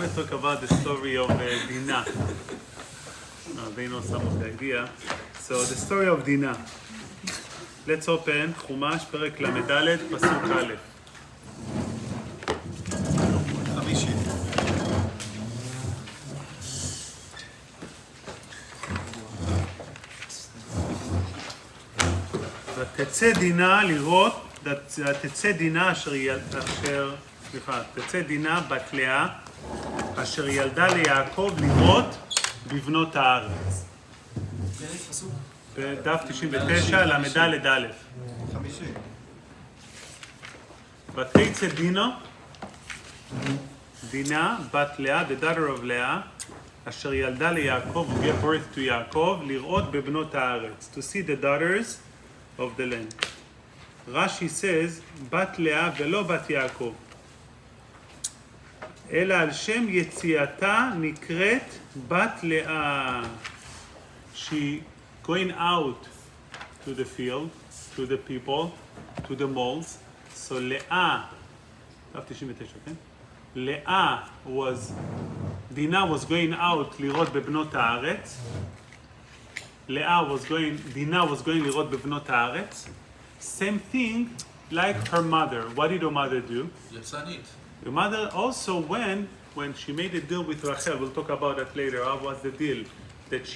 want to talk about the story of Dina. They know some of the idea. So the story of Dina. Let's open חומש פרק ל"ד פסוק א'. חמישי. ותצא דינה לראות, תצא דינה בת לאה אשר ילדה ליעקב לראות בבנות הארץ. בדף 99 ל"ד א'. חמישי. ותצא דינה בת לאה, the daughter of לאה, אשר ילדה ליעקב who gave birth to יעקב, לראות בבנות הארץ, to see the daughters of the land. Rashi says, בת לאה ולא בת יעקב. אלא על שם יציאתה נקראת בת לאה. She going out to the field, to the people, to the moles. So לאה, דף 99, כן? לאה was, דינה was going out לראות בבנות הארץ. דינה was going לראות בבנות הארץ. Same thing like her mother. What did her mother do? יצאנית. Your mother also went, when she made a deal with Rachel, we'll talk about that later, how was the deal? That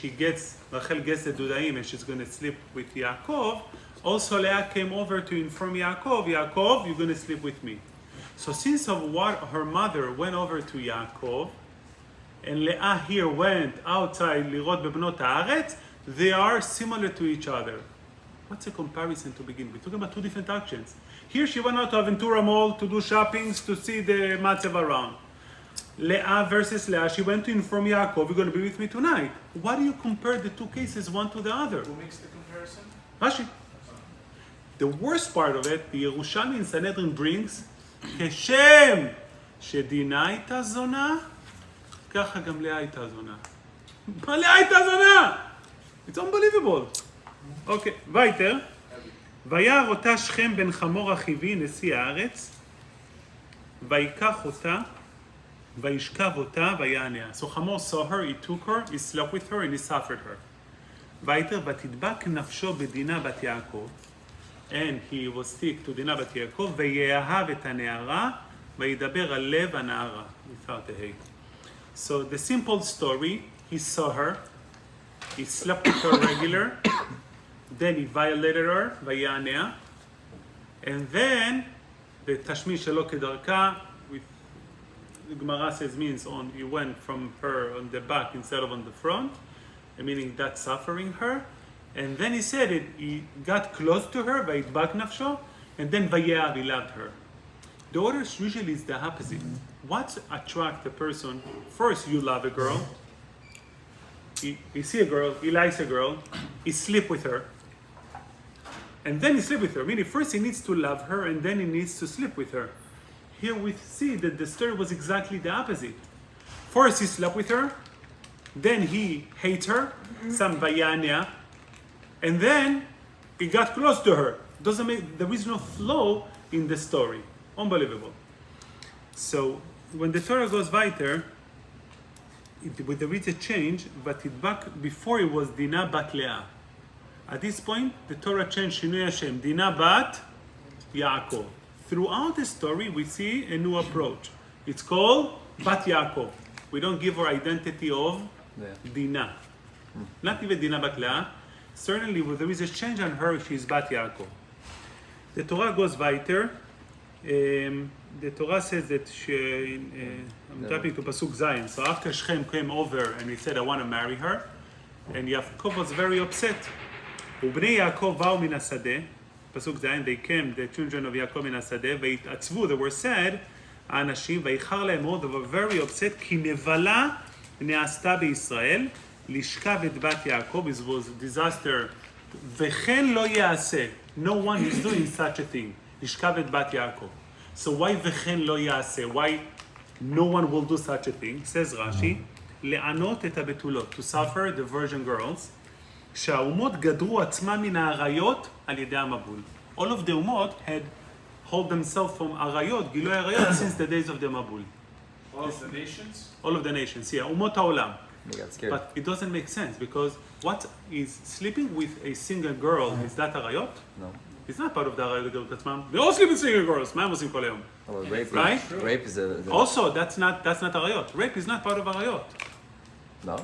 Rachel gets the Dudaim and she's going to sleep with Yaakov. Also Leah came over to inform Yaakov, you're going to sleep with me. So since of what her mother went over to Yaakov, and Leah here went outside lirot bebnot haaretz, they are similar to each other. What's a comparison to begin with? We're talking about two different actions. Here she went out to Aventura Mall to do shoppings, to see the matzev around. Leah versus Leah, she went to inform Yaakov, you're going to be with me tonight. Why do you compare the two cases one to the other? Who makes the comparison? Rashi. The worst part of it, the Yerushalmi in Sanhedrin brings, כשם שדינה הייתה זונה, ככה גם לאה הייתה זונה. מה לאה הייתה זונה? It's unbelievable. אוקיי, וייטר. וירא אותה שכם בן חמור אחיו נשיא הארץ, ויקח אותה, וישכב אותה, ויעניה. So Hamor saw her, he took her, he slept with her, and he suffered her. וייטר, ותדבק נפשו בדינה בת יעקב, and he was sick to דינה בת יעקב, ויאהב את הנערה, וידבר על לב הנערה, without a hay. So the simple story, he saw her, he slept with her regular, then he violated her, ויעניה, and then the tashmish שלו כדרכה, the Gemara says means on, he went from her on the back instead of on the front, meaning that suffering her, and then he said it, he got close to her, וידבק נפשו, and then ויאהב, he loved her. The order usually is the opposite. What attracts a person? First, you love a girl, you see a girl, he likes a girl, he sleep with her, and then he sleep with her. Meaning first he needs to love her and then he needs to sleep with her. Here we see that the story was exactly the opposite. First he slept with her, then he hates her, some vayania, and then he got close to her. There is no flow in the story. Unbelievable. So when the Torah goes weiter, there is a change, but before it was Dina bat Leah. At this point, the Torah changed Shinui Hashem, Dina bat Yaakov. Throughout the story, we see a new approach. It's called bat Yaakov. We don't give her identity of Dina. Not even Dina bat Leah. Certainly, when there is a change on her, she's bat Yaakov. The Torah goes weiter. The Torah says that I'm tapping to Pasuk Zayin. So after Shchem came over and he said, I want to marry her, and Yaakov was very upset. ובני יעקב באו מן השדה, פסוק זין, they came, the children of Yaakov מן השדה, והתעצבו, they were sad, האנשים, ואיחר להם מאוד, they were very upset, כי נבלה נעשתה בישראל, לשכב את בת יעקב, it was a disaster, וכן לא יעשה, no one is doing such a thing, לשכב את בת יעקב. So why וכן לא יעשה? Why no one will do such a thing? Says Rashi, לענות את הבתולות, to suffer the virgin girls, שהאומות גדרו עצמם מן האריות על ידי המבול. All of the אומות had hold themselves from arayot, גילוי arayot, since the days of the מבול. All of the nations? All of the nations, yeah, אומות העולם. They got scared. But it doesn't make sense because what is sleeping with a single girl, is that עריות? No. It's not part of the עריות הגרות עצמם. They all sleep with single girls, מה הם עושים כל היום? Oh, well, rape, Right? Rape is a Also, that's not עריות. Rape is not part of עריות. no.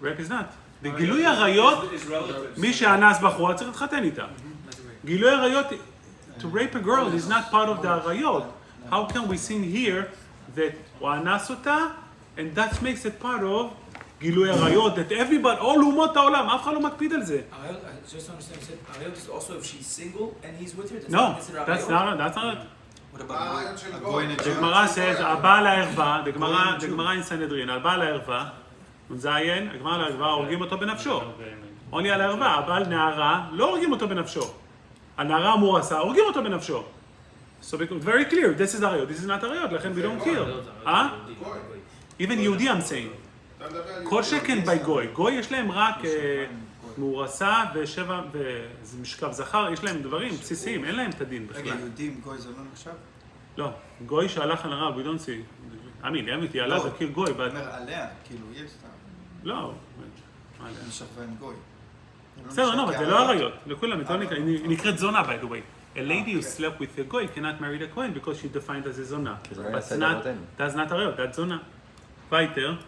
Rape is not. בגילוי עריות, Is relatives. מי שאנס בחורה צריך להתחתן איתה. גילוי עריות, to rape a girl is not part of the עריות. How can we see here that הוא אנס אותה, and that makes it part of גילוי עריות, that everybody, all אומות העולם, אף אחד לא מקפיד על זה. Arayot, I just don't understand. You said Arayot is also if she's single and he's with her. That's No, not considered that's Arayot? not it. What about הגוי נג'י. הגמרא says, הבעל הערווה, הגמרא אין סנהדרין, על בעל הערווה, נזיין, הגמרא על הערווה, הורגים אותו בנפשו. עוני על הערווה, הבעל נערה, לא הורגים אותו בנפשו. הנערה המורסה, הורגים אותו בנפשו. So it's very clear, this is עריות, this is not עריות, לכן we don't kill. Even יהודי I'm saying. כל שכן by גוי. גוי יש להם רק מאורסה ושבע, ומשכב זכר, יש להם דברים בסיסיים, אין להם את הדין בכלל. רגע, יהודים, גוי זה לא נחשב? לא, גוי שהלך על הרב, we don't see. I mean, אמיתי, עלה זה כאילו גוי, הוא אומר עליה, כאילו יש את ה... לא. אני שווה עם גוי. בסדר, לא, אבל זה לא עריות. לכולם, היא נקראת זונה, by the way. A lady who slept with a goy cannot marry the Kohen because she defined as a zona. But that's not עריות, that's zona. Weiter.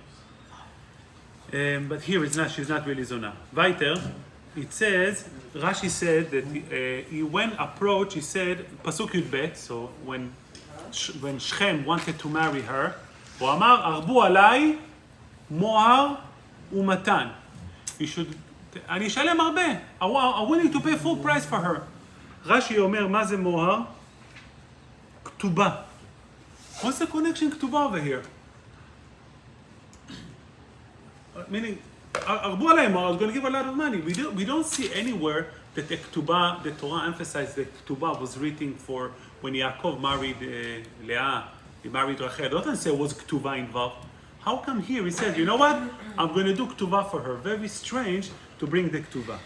But here it's not, she's not really zona. Weiter, it says, Rashi said that he when approached, he said, Pasuk Yudbet, so when Shchem wanted to marry her, הוא אמר, הרבו עליי מוהר ומתן. You should, אני אשלם הרבה. I willing to pay full price for her. רש"י אומר, מה זה מוהר? כתובה. What's the connection כתובה over here? Meaning, הרבו עליהם, I was going to give a lot of money. We don't see anywhere that the כתובה, the Torah emphasized that כתובה was written for when Yaakov married Leah, he married Rachel. It doesn't say was כתובה involved. How come here he says, you know what? I'm going to do כתובה for her. Very strange to bring the כתובה.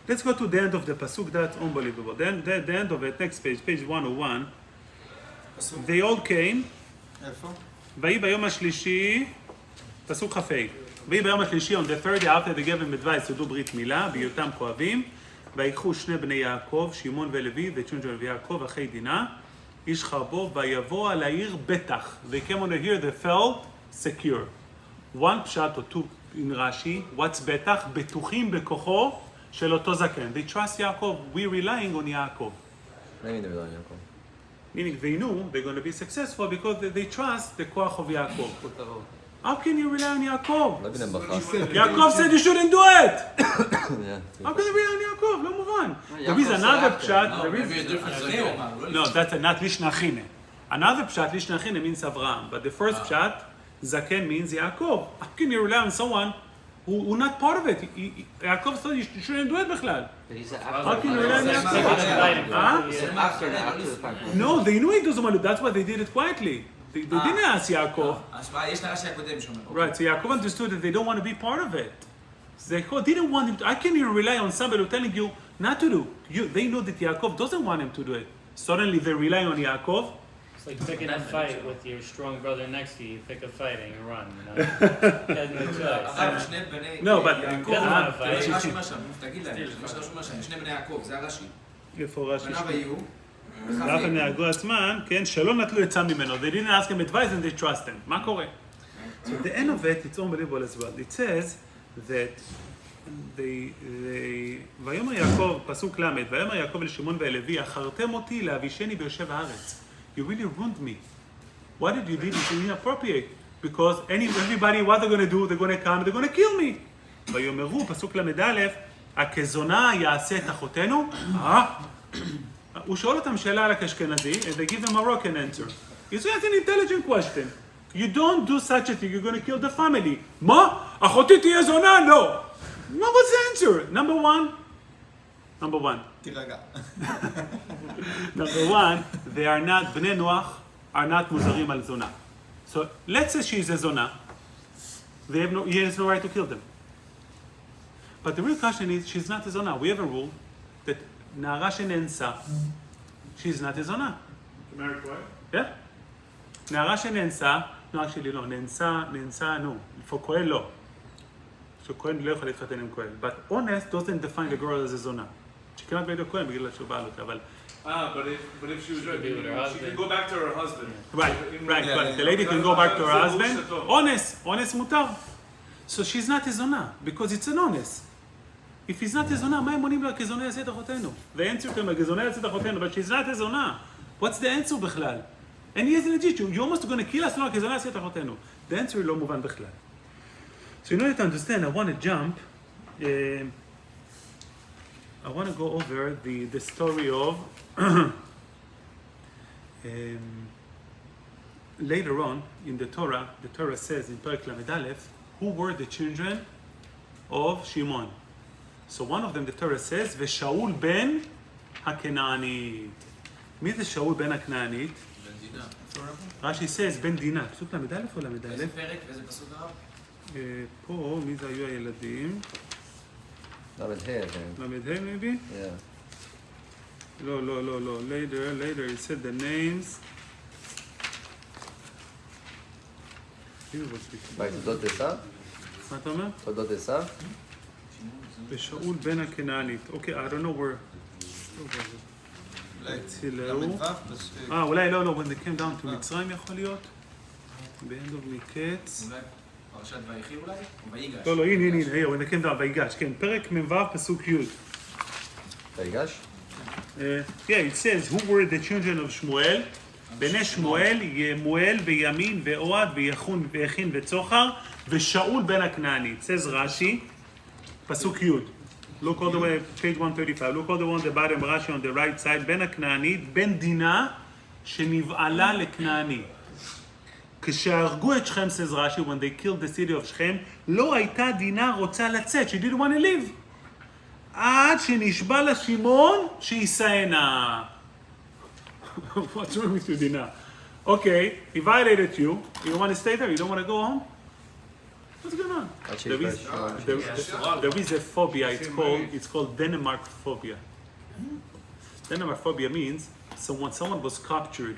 Let's go to the end of the pasuk. That's unbelievable. Then the end of it, next page, page 101. They all came. איפה? ויהי ביום השלישי, פסוק כ"ה. ויהי ביום השלישי, on the third day after they gave him advice to do ברית מילה, בהיותם כואבים, ויקחו שני בני יעקב, שמעון ולוי, ואת שמשון ולוי יעקב, אחי דינה, איש חרבו, ויבוא על העיר בטח. They came on here, they felt secure. One pshat or two in Rashi, what's בטח? בטוחים בכוחו של אותו זקן. They trust יעקב, we're relying on יעקב. Maybe they're on Yaakov. Meaning they knew they're going to be successful because they trust the כוח of יעקב. How can you rely on יעקב? לא בינם בחר. יעקב said you shouldn't do it! Yeah. How can you rely on יעקב? לא מובן. There is another pshat, there maybe a is... difference again. No, that's not לישנא חינא. Another pshat, לישנא חינא means Avraham. But the first pshat, זקן means יעקב. How can you rely on someone who not part of it? יעקב said you shouldn't do it בכלל. But he said How can you after. rely on יעקב? He said after the fact. No, they knew he doesn't want to. That's why they did it quietly. They didn't ask Yaakov. יש לרש"י הקודם שאומר. Right, so Yaakov understood that they don't want to be part of it. So Yaakov didn't want him to. I can you rely on somebody who's telling you not to do. They know that Yaakov doesn't want him to do it. Suddenly they rely on Yaakov. It's like picking a fight with your strong brother next to you. You pick a fight and you run, you know? You have no choice. אחר שני בני No, but- יעקב, Yeah. תראה שרש"י אומר שם, תגיד להם, מה שרש"י אומר שם, שני בני יעקב, זה הרש"י. איפה רש"י? בניו היו, ואף הם נהגו עצמם, כן, שלא נטלו עצה ממנו. They didn't ask him advice and they trust him. מה קורה? So at the end of it, it's unbelievable as well. It says that ויאמר יעקב, פסוק ל', ויאמר יעקב לשמעון ולוי, אחרתם אותי להבישני ביושב הארץ. You really ruined me. What did you do? It's inappropriate. Because everybody, what they're going to do, they're going to come, they're going to kill me. ויאמרו, פסוק ל"א, הכזונה יעשה את אחותנו? הוא שואל אותם שאלה על האשכנזי, and they give them a Moroccan answer. It's an intelligent question. You don't do such a thing, you're going to kill the family. מה? אחותי תהיה זונה? No. What was the answer? Number one. תירגע. Number one, they are not, בני נוח are not מוזרים על זונה. So let's say she's a zona. He has no right to kill them. But the real question is, she's not a zona. We have a rule that נערה שנאנסה, she's not a zona. Married wife? Yeah? נערה שנאנסה, לא, actually לא, נאנסה, נו, for כהן לא. שכהן לא יכול להתחתן עם כהן. But honest doesn't define the girl as a זונה. She cannot be a כהן בגלל שהוא בעל אותה, אבל... but if she was right, be with her she husband. can go back to her husband. Right. The lady can go back to her husband. honest מותר. So she's not a זונה, because it's an honest. If he's not a זונה, מה הם עונים לה כזונה יעשה את אחותינו? The answer to כזונה יעשה את אחותינו, but she's not a זונה. What's the answer בכלל? And he is legit, you're almost going to kill us, לא, כזונה יעשה את אחותינו. The answer לא מובן בכלל. So in order to understand, I want to jump, I want to go over the story of, later on in the Torah says in Perek Lamed Aleph, who were the children of Shimon. So one of them, the Torah says, ושאול בן הכנענית. מי זה שאול בן הכנענית? רש"י says, בן דינה. פסוק למד א' או למד א'? איזה פרק ואיזה פסוק הרב? פה, מי זה היו הילדים? למד ה', כן. למד ה' maybe? Yeah. לא. Later, he said the names. בתולדות עשיו? מה אתה אומר? תולדות עשיו? ושאול בן הכנענית. אוקיי, I don't know where. אולי לא, when they came down to מצרים יכול להיות. ב-end of מקץ. אולי פרשת ויחי אולי? או ויגש? לא, הנה, when they came down, ויגש, כן, פרק מ"ו פסוק י'. ויגש? Yeah, it says, who were the children of שמואל? בני שמואל, ימואל וימין ואוהד ויכין וצוחר, ושאול בן הכנענית. says רש"י, פסוק י'. Look all the way, page 135. Look all the way on the bottom, Rashi on the right side. בן הכנענית, בן דינה, שנבעלה לכנעני. כשהרגו את שכם, says רש"י, when they killed the city of שכם, לא הייתה דינה רוצה לצאת, she didn't want to leave. עד שנשבע לה שמעון, שישאנה. What's wrong with you, Dina? Okay, he violated you. You want to stay there? You don't want to go home? What's going on? There is a phobia. It's called Denmark phobia. Denmark phobia means someone was captured,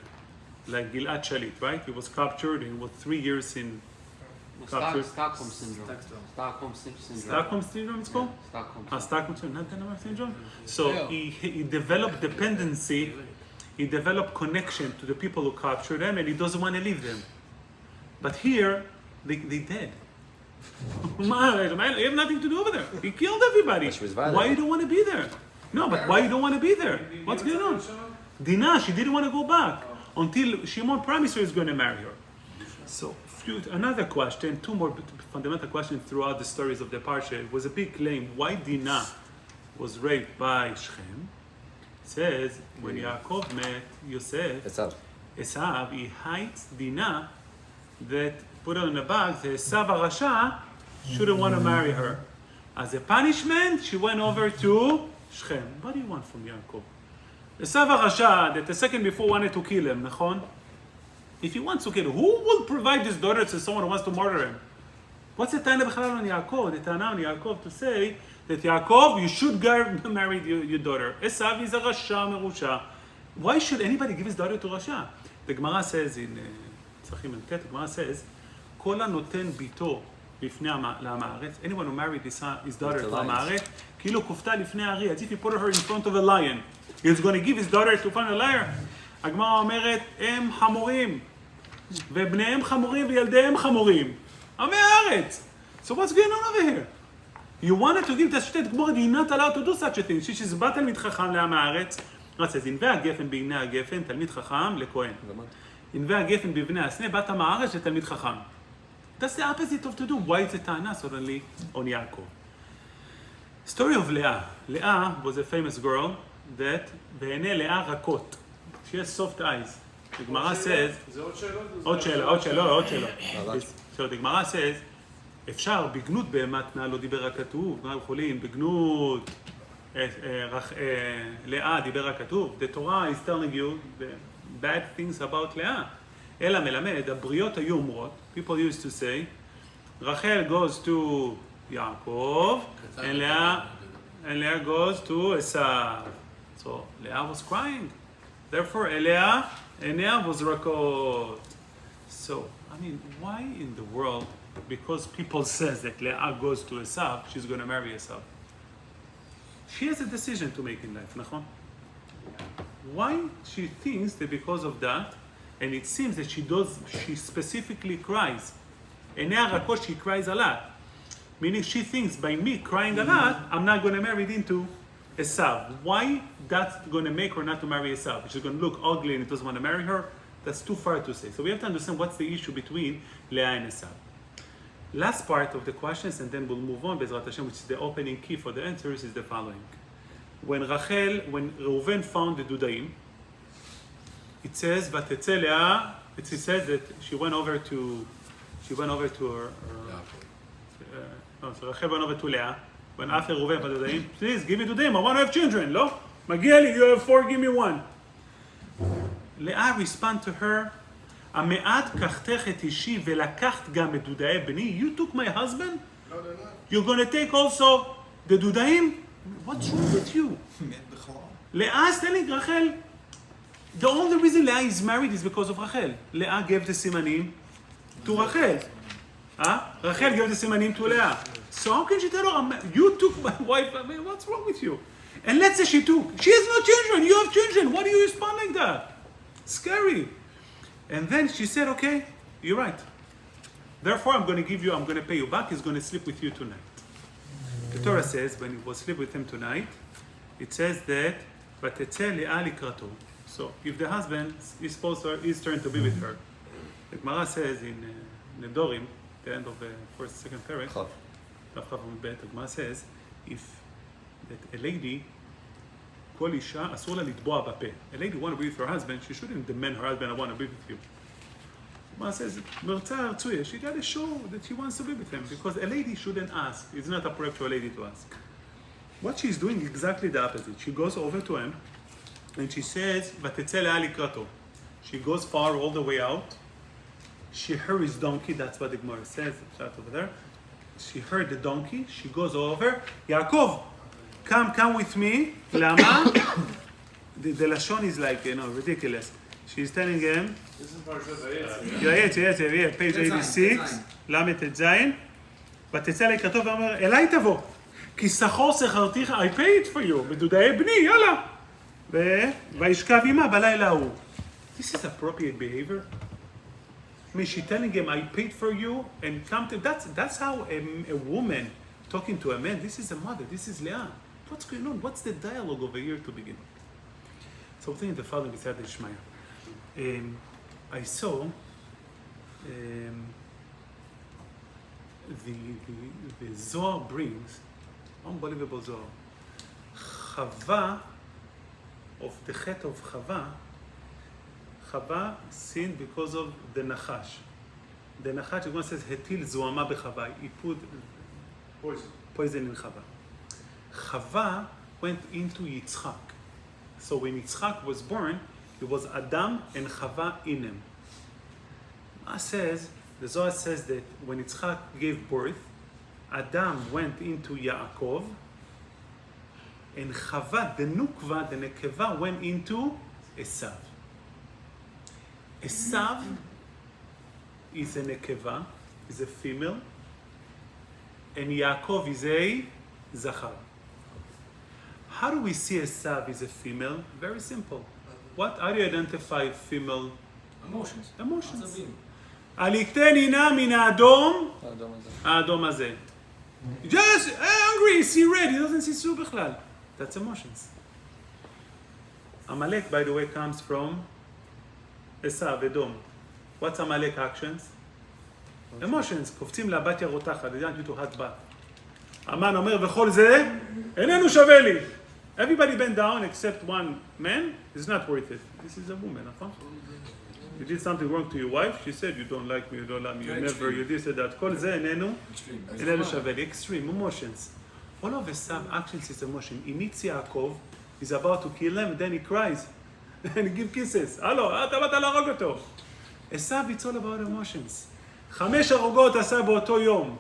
like Gilad Shalit, right? He was captured and was 3 years in captured. Stockholm syndrome. Stockholm syndrome. Stockholm syndrome, it's called. Stockholm syndrome, not Denmark syndrome. So he developed dependency. He developed connection to the people who captured him, and he doesn't want to leave them. But here, they dead. You have nothing to do over there. He killed everybody. Why you don't want to be there? No, but why you don't want to be there? What's going on? Dina, she didn't want to go back until Shimon promised her he's going to marry her. So, another question, two more fundamental questions throughout the stories of the Parsha. It was a big claim. Why Dina was raped by Shchem? It says, when Yaakov met Yosef, Esav, he hides Dina that put her in a bag. The Esav HaRasha shouldn't want to marry her. As a punishment, she went over to Shchem. What do you want from Yaakov? Esav HaRasha, that the second before wanted to kill him, nachon? If he wants to kill him, who will provide his daughter to someone who wants to murder him? What's the Tana b'chalal on Yaakov? The Tana on Yaakov to say that Yaakov, you should marry your daughter. Esav is a Rasha merusha. Why should anybody give his daughter to Rasha? The Gemara says in Tzachim and Ket, the Gemara says, כל הנותן ביתו לפני המארץ, anyone who married his daughter to המארץ, כאילו כופתה לפני הארי, as if he put her in front of a lion. He's going to give his daughter to find a liar. הגמרא אומרת, הם חמורים, ובניהם חמורים וילדיהם חמורים. עמי הארץ. So what's going on over here? You wanted to give the state Gemara, you're not allowed to do such a thing. she's בת תלמיד חכם לעם הארץ. אז ענבי הגפן בעיני הגפן, תלמיד חכם לכהן. ענבי הגפן בבני הסנה, בת עם הארץ לתלמיד חכם. That's the opposite of to do. Why is the Tana suddenly on Yaakov? Story of Leah. Leah was a famous girl that בעיני לאה רכות. She has soft eyes. The Gemara says... עוד שאלה. So the Gemara says, אפשר בגנות בהמת מה לא דיבר הכתוב, מה יכולים? בגנות לאה דיבר הכתוב. The Torah is telling you the bad things about לאה. אלא מלמד, הבריות היו אומרות, people used to say, רחל goes to יעקב, and Leah goes to Esav. So Leah was crying. Therefore, Leah was rakot. So I mean, why in the world, because people says that Leah goes to Esav, she's going to marry Esav. She has a decision to make in life, נכון? Why she thinks that because of that, and it seems that she specifically cries. עיניה רכות, she cries a lot. Meaning she thinks by me crying a lot, I'm not going to marry into Esav. Why that's going to make her not to marry Esav? She's going to look ugly and he doesn't want to marry her? That's too far to say. So we have to understand what's the issue between Leah and Esav. Last part of the questions, and then we'll move on, Bezrat Hashem, which is the opening key for the answers, is the following. When Reuven found the Dudaim, it says, "Vatetze Leah." It says that she went over to her. So Rachel went over to Leah. When after Reuven found the Dudaim, please give me Dudaim. I want to have children. No, Magiע לי, you have 4, give me 1. Leah respond to her. המעט קחתך את אישי ולקחת גם את דודאי בני? You took my husband? לא, לא, לא. You're going to take also the דודאים? What's wrong with you? מת בכלל. Leah is telling Rachel, the only reason Leah is married is because of Rachel. Leah gave the simanim to Rachel. Rachel gave the simanim to Leah. So how can she tell her, you took my wife? I mean, what's wrong with you? And let's say she took. She has no children. You have children. Why do you respond like that? Scary. And then she said, okay, you're right. Therefore, I'm going to pay you back. He's going to sleep with you tonight. The Torah says, when he will sleep with him tonight, it says that, "Vatetze Leah likrato." So, if the husband is supposed to, his turn to be with her, the Gemara says in Nedorim, the end of the second paragraph, the Gemara says, if that a lady, כל אישה, אסור לה לטבוע בפה. A lady want to be with her husband, she shouldn't demand her husband, I want to be with you. Gemara says, מרצה הרצויה, she got to show that she wants to be with him, because a lady shouldn't ask. It's not appropriate for a lady to ask. What she's doing is exactly the opposite. She goes over to him, and she says, "ותצא לאה לקראתו." She goes far all the way out. She heard his donkey, that's what the Gemara says, it's right over there. She heard the donkey, she goes over, Yaakov, come with me. Lama. The Lashon is like, ridiculous. She's telling him, This is Parsha Vayishlach. page 86, למד ט"ז, ותצא לקראתו ואומר, אליי תבוא, כי שכור שכרתיך, I paid for you, בדודאי בני, יאללה. וישכב עמה בלילה ההוא. This is appropriate behavior. I mean, she's telling him, I paid for you, and come to, that's how a woman talking to a man, this is a mother, this is Leah. What's going on? What's the dialogue over here to begin with? So, in the following beside the Shmaya. I saw the Zohar brings, unbelievable Zohar, Chava, of the chet of Chava sinned because of the Nachash. The Nachash, the one says, Hetil Zoama bechava. He put poison in Chava. Chava went into Yitzchak. So when Yitzchak was born, it was Adam and Chava in him. The Zohar says that when Yitzchak gave birth, Adam went into Yaakov, and Chava, the Nukva, the Nekeva, went into Esav. Esav is a Nekeva, is a female, and Yaakov is a Zachar. How do we see Esav is a female? Very simple. How do you identify female? Emotions. הליקטני נא מן האדום, האדום הזה. Just angry, see red, he doesn't see סוף בכלל. That's emotions. Amalek, by the way, comes from Esav, Edom. What's Amalek actions? Emotions. קופצים להבת ירותחה, they don't do to hot bath. המן אומר, וכל זה, איננו שווה לי. Everybody bent down except one man. It's not worth it. This is a woman, נכון? You did something wrong to your wife, she said, you don't like me, you don't love me, you never, you this and that. כל זה איננו שווה לי. Extreme, emotions. All of Esav actions is emotion. He meets Yaakov, he's about to kill him, and then he cries. and he gives kisses. הלו, אתה באת להרוג אותו. Esav, it's all about emotions. 5 הרוגות עשה באותו יום.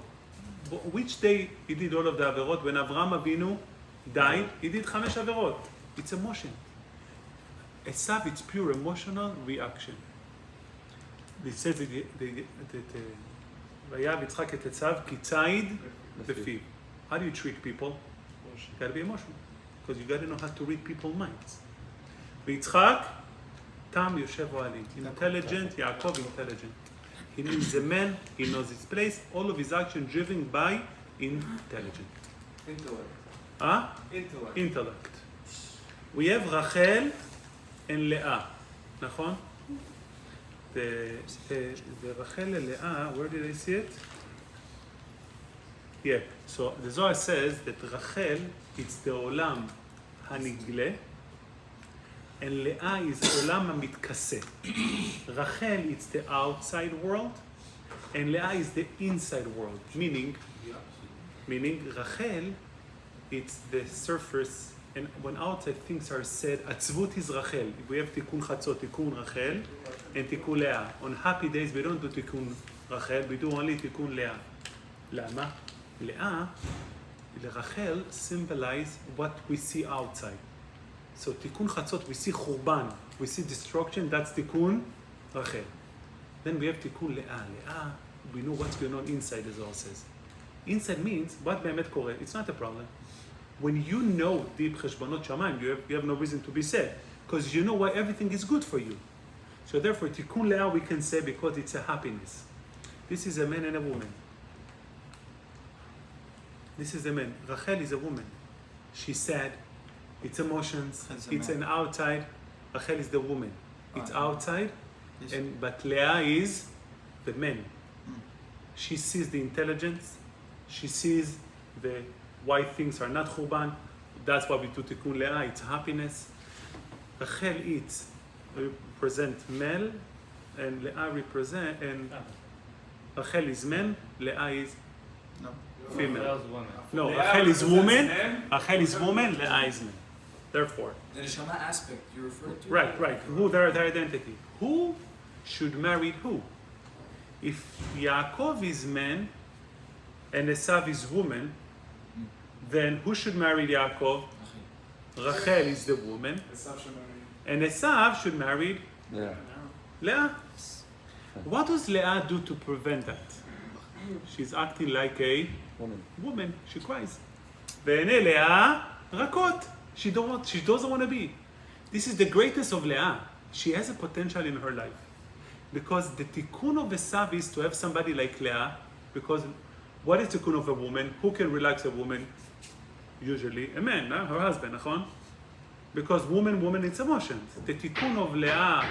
Which day he did all of the עבירות? When אברהם אבינו died, he did 5 עבירות. It's emotion. Esav, it's pure emotional reaction. it says that ויהב יצחק את עשיו כי ציד בפיו. How do you treat people? You gotta be emotional. Because you gotta know how to read people's minds. ויצחק, תם יושב אוהלים. Intelligent, יעקב intelligent. He means a man, he knows his place, all of his action driven by intelligent. Intellect. Intellect. We have Rachel and Leah, נכון? The Rachel and Leah, where did I see it? Yeah, so the Zohar says that Rachel is the Olam HaNigle, and Leah is Olam HaMitkaseh. Rachel is the outside world, and Leah is the inside world, meaning Rachel, it's the surface, and when outside things are said, Atzvut is Rachel. We have Tikkun Chatzot, Tikkun Rachel, and Tikkun Leah. On happy days, we don't do Tikkun Rachel, we do only Tikkun Leah. Lama? Leah, Rachel symbolize what we see outside. So Tikkun Chatzot, we see Churban, we see destruction, that's Tikkun Rachel. Then we have Tikkun Leah. Leah, we know what's going on inside, as all says. Inside means, what באמת קורה? It's not a problem. When you know deep cheshbonot shamayim, you have no reason to be sad, because you know why everything is good for you. So therefore, Tikkun Leah we can say because it's a happiness. This is a man and a woman. This is a man. Rachel is a woman. She's sad. It's emotions. It's an outside. Rachel is the woman. It's outside, but Leah is the man. She sees the intelligence. She sees why things are not churban. That's why we do Tikkun Leah. It's happiness. Rachel represent male, and Leah represent, and Rachel is man. Leah is female. That was woman. No, Leah Rachel is represents woman. men. Rachel is woman. Leah is man. Therefore, The neshama aspect you're referring to? right. Who their identity? Who should marry who? If Yaakov is man and Esav is woman, then who should marry Yaakov? Rachel is the woman, and Esav should marry Yeah. Leah. What does Leah do to prevent that? She's acting like a woman. She cries. Ve'ene Leah rakot. She doesn't want to be. This is the greatest of Leah. She has a potential in her life. Because the tikkun of Esav is to have somebody like Leah. Because what is tikkun of a woman? Who can relax a woman? Usually a man, her husband, נכון? Because woman, it's emotions. The tikkun of Leah,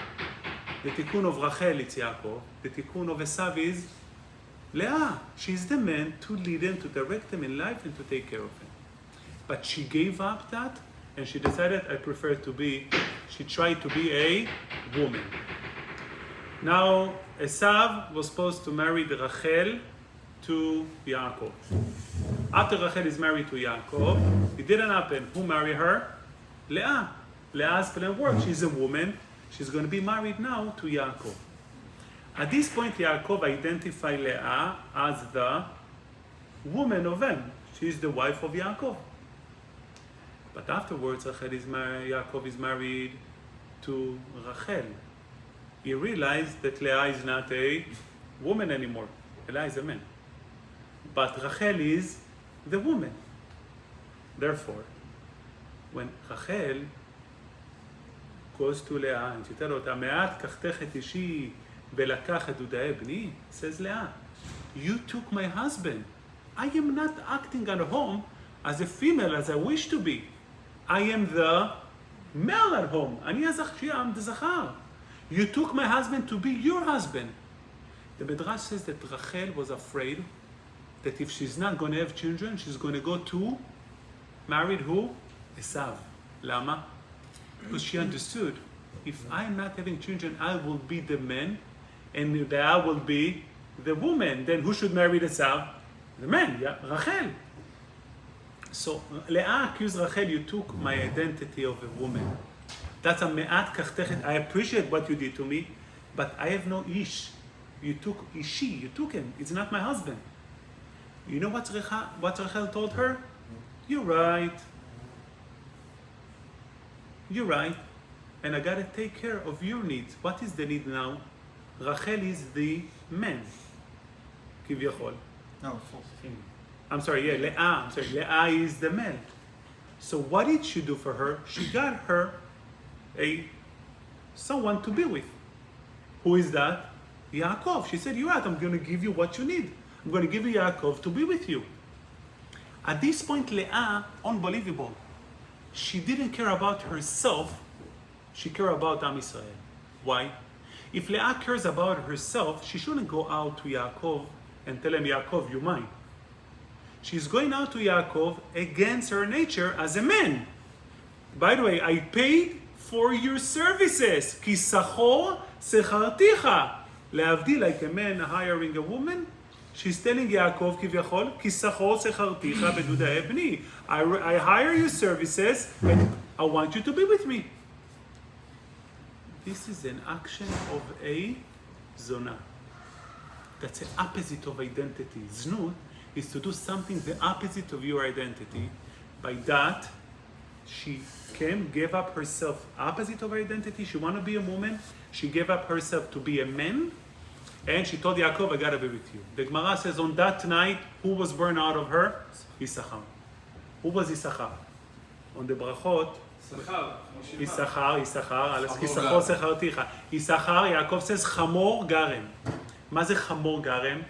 the tikkun of Rachel, it's Yaakov. The tikkun of Esav is Leah. She's the man to lead them, to direct them in life, and to take care of them. But she gave up that, and she decided, she tried to be a woman. Now, Esav was supposed to marry the Rachel to Yaakov. After Rachel is married to Yaakov, it didn't happen. Who married her? Leah. Leah's plan worked. She's a woman. She's going to be married now to Yaakov. At this point, Yaakov identified Leah as the woman of them. She's the wife of Yaakov. But afterwards, Yaakov is married to Rachel. He realized that Leah is not a woman anymore. Leah is a man. But Rachel is the woman. Therefore, when Rachel goes to Leah and she tells her, "Me'at kachtech et ishi velakach et dudae bni," says Leah, "You took my husband. I am not acting at home as a female as I wish to be. I am the male at home. אני am the zachar. You took my husband to be your husband." The Midrash says that Rachel was afraid that if she's not going to have children, she's going to go to married who? Esav. Lama? Because she understood, if I'm not having children, I will be the man, and I will be the woman. Then who should marry Esav? The man, yeah, Rachel. So Leah accused Rachel, "You took my identity of a woman. That's a me'at kachtechet. I appreciate what you did to me, but I have no ish. You took ishi, you took him. It's not my husband." You know what Rachel told her? "You're right. You're right. And I gotta take care of your needs." What is the need now? Rachel is the man, כביכול. No, full. I'm sorry, yeah, Leah is the man. So what did she do for her? She got her someone to be with. Who is that? Yaakov. She said, I'm going to give you what you need. I'm going to give you Yaakov to be with you. At this point, Leah, unbelievable. She didn't care about herself. She cared about Am Yisrael. Why? If Leah cares about herself, she shouldn't go out to Yaakov and tell him, Yaakov, you're mine. She's going out to Yaakov against her nature as a man. By the way, I paid for your services. Ki sachor secharticha. Leavdi, like a man hiring a woman, she's telling Yaakov כביכול, כי שכור שכרתיך בדודאי בני. I hire your services and I want you to be with me. This is an action of a zona. That's the opposite of identity. Znut is to do something the opposite of your identity. By that, she gave up herself, opposite of her identity. She wanted to be a woman. She gave up herself to be a man. And she told Yaakov, I gotta be with you. The Gemara says on that night, who was born out of her? Issachar. Who was Issachar? On the brachot, Issachar, Issachar secharticha. Issachar, Yaakov says, Chamor garem. מה זה חמור גרם?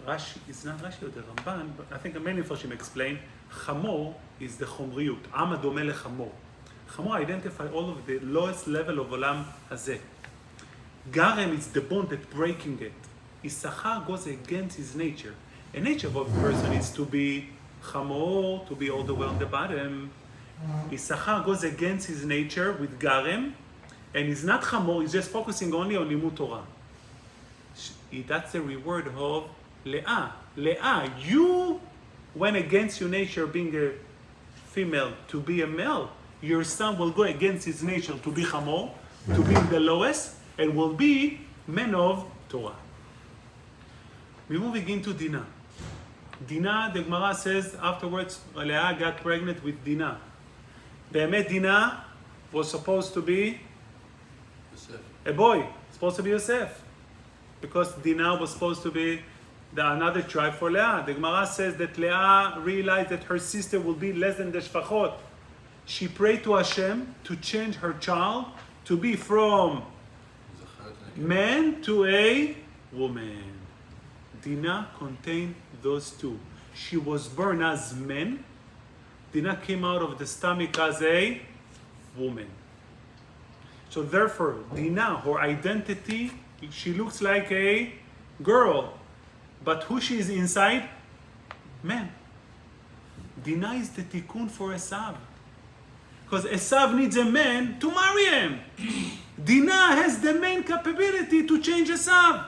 Rashi, it's not Rashi or the Ramban, but I think the main Mepharshim explain, Chamor is the chomriyut. Am הדומה לחמור. Chamor identify all of the lowest level of עולם הזה. Garem is the bond that breaking it. Issachar goes against his nature. A nature of a person is to be chamor, to be all the way on the bottom. Issachar goes against his nature with garem, and he's not chamor, he's just focusing only on limud Torah. That's the reward of Leah. Leah, you went against your nature being a female to be a male. Your son will go against his nature to be chamor, to be the lowest, and will be men of Torah. We're moving into Dina. Dina, the Gemara says afterwards, Leah got pregnant with Dina. Be'emet Dina was supposed to be a boy, supposed to be Yosef. Because Dina was supposed to be another tribe for Leah. The Gemara says that Leah realized that her sister will be less than the Shfachot. She prayed to Hashem to change her child to be from man to a woman. Dina contained those two. She was born as man. Dina came out of the stomach as a woman. So therefore, Dina, her identity, she looks like a girl. But who she is inside? Man. Dina is the tikkun for Esav. Because Esav needs a man to marry him. Dina has the main capability to change Esav.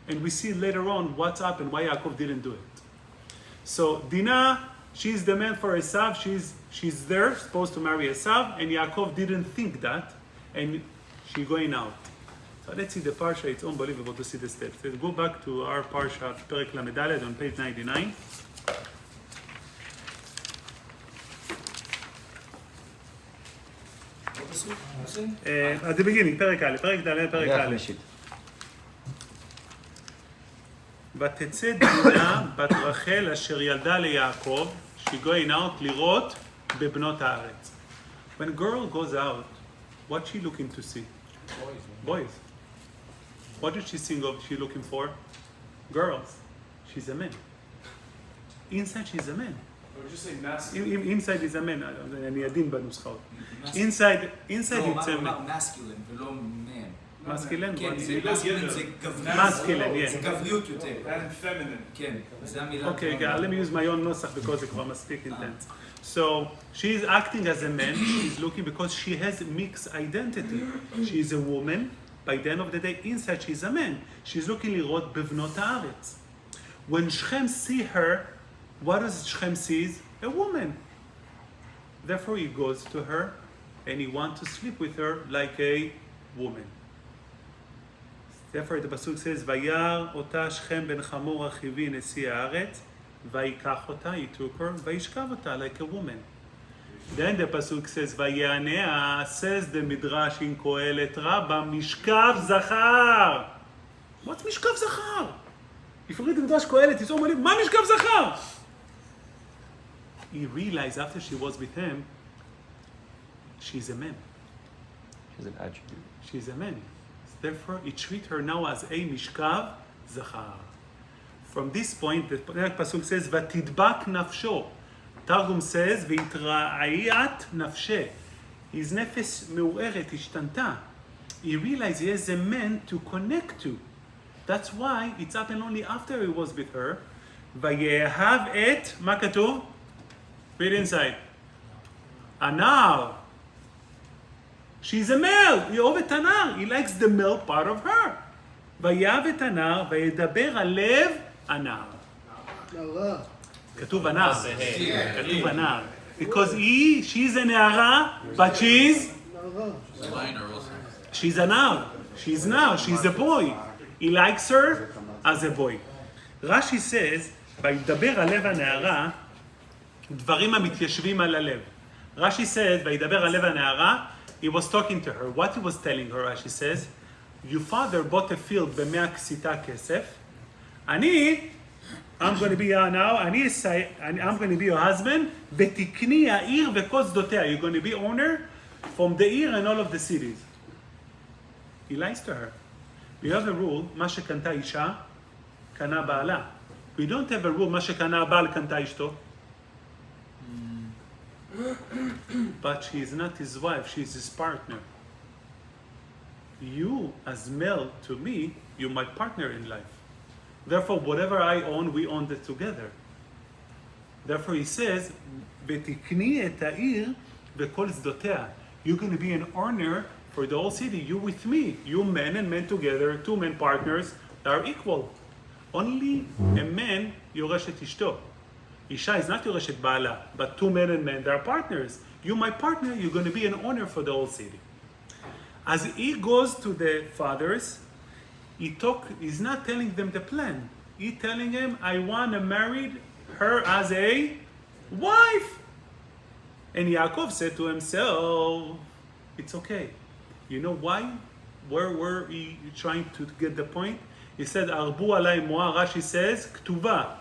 And we see later on what's up and why Yaakov didn't do it. So Dina, she's the man for Esav. She's there, supposed to marry Esav, and Yaakov didn't think that, and she's going out. So let's see the Parsha. It's unbelievable to see the steps. Let's go back to our Parsha, Perek Lamed on page 99. At the beginning, פרק א', פרק ד', פרק א'. ותצא דינה בת רחל אשר ילדה ליעקב, she going out לראות בבנות הארץ. When a girl goes out, what's she looking to see? Boys. What did she think of she looking for? Girls. She's a man. Inside she's a man. Or just say masculine. Inside is a man. אני עדין בנוסחאות. Inside it's a man. masculine ולא man. Masculine? כן, זה masculine, זה גבריות. Masculine, yeah. זה גבריות יותר. And feminine. כן, זה המילה. Okay, let me use my own נוסח because זה כבר מספיק intense. So she's acting as a man. She's looking because she has a mixed identity. She's a woman. By the end of the day, inside she's a man. She's looking לראות בבנות הארץ. When Shchem see her, what does Shchem see? A woman. Therefore he goes to her and he wants to sleep with her like a woman. Therefore the Pasuk says, וירא אותה שכם בן חמור אחיו נשיא הארץ, ויקח אותה, he took her, וישכב אותה like a woman. Then the Pasuk says, ויעניה, says the Midrash in Kohelet Rabbah, משכב זכר. What's משכב זכר? If you read the Midrash Kohelet, it's אומרים, מה משכב זכר? He realized after she was with him, she's a man. She's an attribute. She's a man. Therefore, he treats her now as a משכב זכר. From this point, the pasuk says, "Vatidbak nafsho." Targum says, "V'yitra'ayat nafshe." His nefesh me'u'eret, ishtanta. He realized he has a man to connect to. That's why it's happened only after he was with her. Vayehav et, מה כתוב? Read inside. Anar. She's a male. Yeov et anar. He likes the male part of her. Vayehav et anar, vayedaber alev anar. כתוב anar. כתוב anar. Because she's a נערה, but she's a now. She's a boy. He likes her as a boy. Rashi says, וידבר הלב הנערה, דברים המתיישבים על הלב. Rashi says, וידבר הלב הנערה, he was talking to her. What he was telling her, Rashi says, your father bought a field ב100 כסיתה כסף. I'm going to be now, I'm going to be your husband, ותקני העיר וכל שדותיה. You're going to be owner from the ear and all of the cities. He lies to her. We have a rule, מה שקנתה אישה, קנה בעלה. We don't have a rule, מה שקנה הבעל קנתה אשתו. But she is not his wife, she is his partner. You, as male to me, you're my partner in life. Therefore, whatever I own, we own it together. Therefore, he says, ותקני את העיר וכל שדותיה. You're going to be an owner for the whole city. You with me. You men and men together, two men partners, they are equal. Only a man יורש את אשתו. Isha is not יורש את בעלה, but two men and men, they are partners. You, my partner, you're going to be an owner for the whole city. As he goes to the fathers, he's not telling them the plan. He's telling them, I want to marry her as a wife. And Yaakov said to himself, it's okay. You know why? Where were he trying to get the point? He said, Arbu alay moa. Rashi says, ktuva.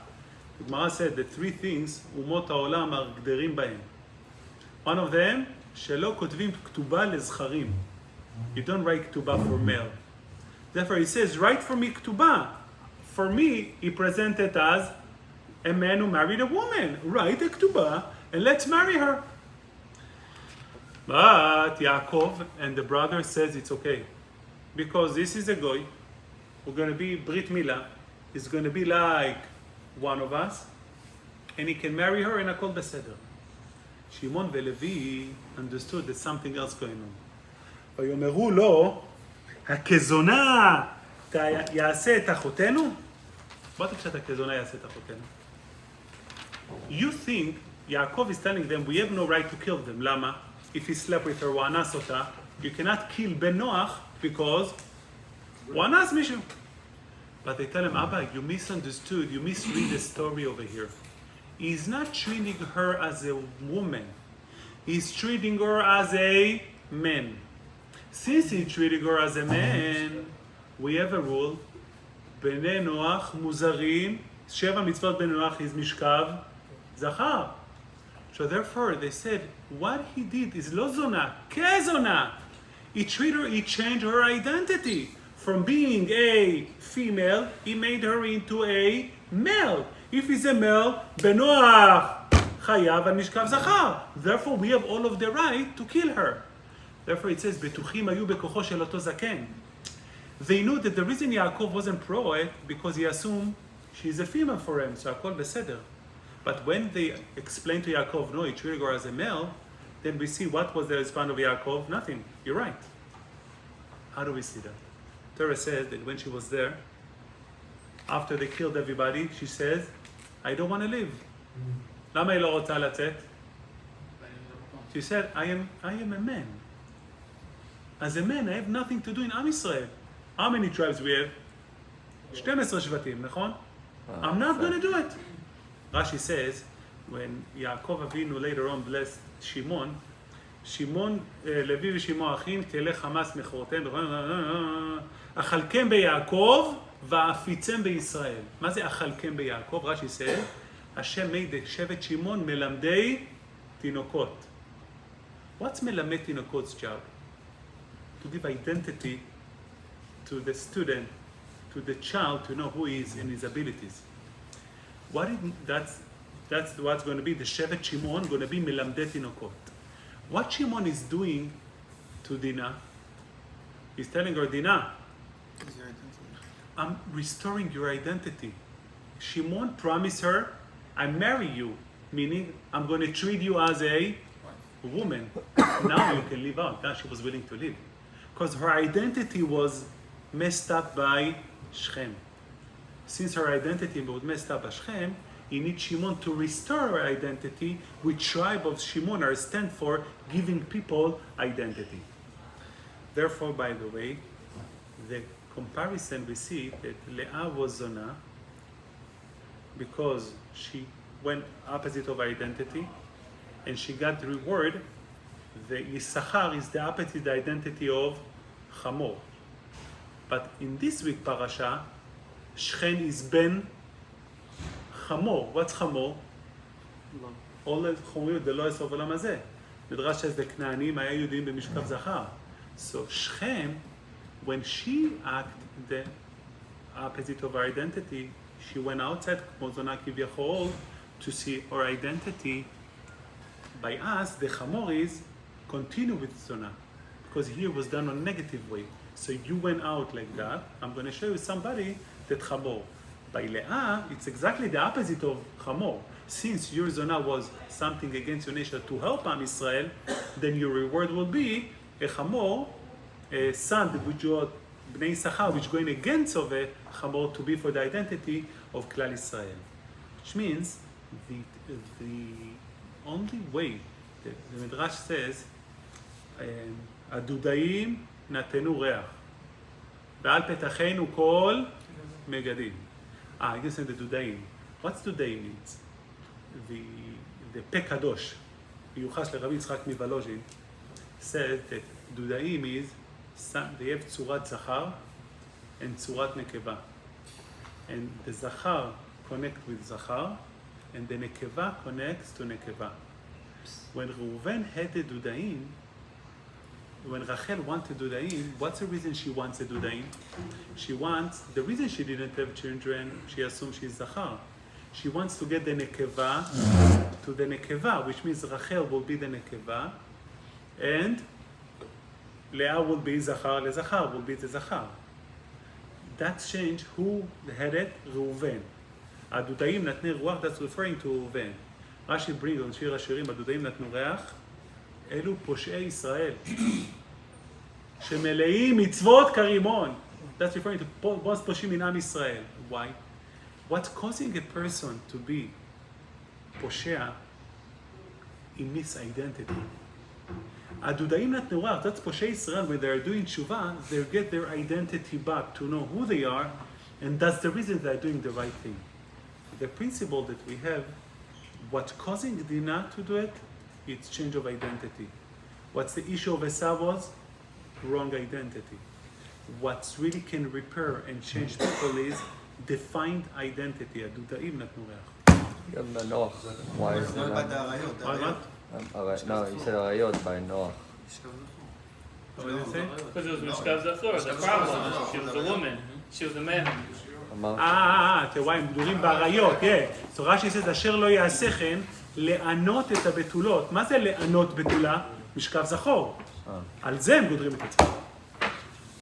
The Gemara said the three things, umot haolam are gderim bהם. One of them, שלא כותבים כתובה לזכרים. You don't write ktuba for male. Therefore he says, write for me ktuba. For me, he presented as a man who married a woman. Write a ktuba and let's marry her. But Yaakov and the brother says it's okay. Because this is a goy. We're going to be Brit Milah. He's going to be like one of us. And he can marry her and הכול בסדר. Shimon ולוי understood there's something else going on. ויאמרו לו, הכזונה יעשה את אחותנו? בוא תקשא את הכזונה יעשה את אחותנו. You think, Yaakov is telling them, we have no right to kill them. למה? If he slept with her, הוא אנס אותה, you cannot kill בן נוח because הוא אנס מישהו. But they tell him, Abba, you misunderstood, you misread the story over here. He's not treating her as a woman. He's treating her as a man. Since he's treating her as a man, we have a rule. בני נוח מוזרים, 7 מצוות בני נוח is משכב זכר. So therefore they said, what he did is לא זונה, כזונה. He treated her, he changed her identity. From being a female, he made her into a male. If he's a male, בנוח חייב על משכב זכר. Therefore we have all of the right to kill her. Therefore it says, בטוחים היו בכוחו של אותו זקן. They knew that the reason Yaakov wasn't pro it because he assumed she's a female for him, so הכל בסדר. But when they explained to Yaakov, no, he treated her as a male, then we see what was the response of Yaakov? Nothing. You're right. How do we see that? Torah says that when she was there, after they killed everybody, she says, I don't want to live. למה היא לא רוצה לצאת? She said, I am a man. As a man, I have nothing to do in Am Yisrael. How many tribes we have? 12 שבטים, נכון? I'm not going to do it. Rashi says, when Yaakov Avinu later on blessed Shimon, לוי ושמעון אחים, תלך חמאס מכורתיהם, אכלכם ביעקב ואפיצם בישראל. מה זה אכלכם ביעקב? רש"י said, השם made שבט שמעון מלמדי תינוקות. What's מלמד תינוקot's job? To give identity to the student, to the child, to know who he is and his abilities. That's what's going to be the שבט שמעון, going to be מלמדי תינוקות. What Shimon is doing to Dina, he's telling her, Dina, Is your identity. I'm restoring your identity. Shimon promised her, I marry you, meaning I'm going to treat you as a woman. Now you can live out. Now she was willing to live. Because her identity was messed up by Shchem. Since her identity was messed up by Shchem, he needs Shimon to restore her identity, which tribe of Shimon are stand for giving people identity. Therefore, by the way, the comparison we see that Leah was Zona because she went opposite of identity and she got the reward. The Yisachar is the opposite identity of Chamor. But in this week parasha, Shchem is Ben Chamor. What's Chamor? all החומריות דלא אסור בעולם הזה. מדרש says the כנענים היה יהודים במשכב זכר. So Shchem, when she acted the opposite of her identity, she went outside כמו זונה כביכול to see her identity. By us, the Chamor is continue with Zona, because here was done on a negative way. So you went out like that. I'm going to show you somebody that Chamor. By Leah, it's exactly the opposite of Chamor. Since your Zona was something against your nation to help Am Israel, then your reward will be a Chamor, a son which you Bnei Yisachar, which going against of a Chamor to be for the identity of Klal Israel. Which means the only way that the Midrash says, הדודאים נתנו ריח, ועל פתחנו כל מגדים. I guess in the דודאים. What's דודאים means? The פה קדוש, מיוחס לרבי יצחק מוולוז'ין, says that דודאים is, they have צורת זכר and צורת נקבה. And the זכר connect with זכר, and the nekeva connects to nekeva. When Reuven had the dudaim, when Rachel wanted dudaim, what's the reason she wants a dudaim? The reason she didn't have children, she assumed she's zachar. She wants to get the nekeva to the nekeva, which means Rachel will be the nekeva, and Leah will be zachar, lezachar will be the zachar. That changed. Who had it? Reuven. הדודאים נתני רוח, that's referring to ראובן. רש"י brings on שיר השירים, הדודאים נתנו ריח, אלו פושעי ישראל, שמלאים מצוות כרימון. That's referring to most פושעים מן עם ישראל. Why? What's causing a person to be פושע? He miss identity. הדודאים נתנו ריח, that's פושעי ישראל, when they're doing תשובה, they get their identity back to know who they are, and that's the reason they're doing the right thing. The principle that we have, what's causing Dina to do it, it's change of identity. What's the issue of Esav was? Wrong identity. What's really can repair and change people is defined identity. הדודאים נתנו ריח. Even the Noach. Why is it לא not? בד האריות. No, you said Arayot by Noach. What did it say? Because it was Mishkav Zachor, the problem. She was a woman. She was a man. תראו, הם גדולים באריות, So רש"י says, אשר לא יעשה כן, לענות את הבתולות. מה זה לענות בתולה? משכב זכור. על זה הם גודרים את עצמם.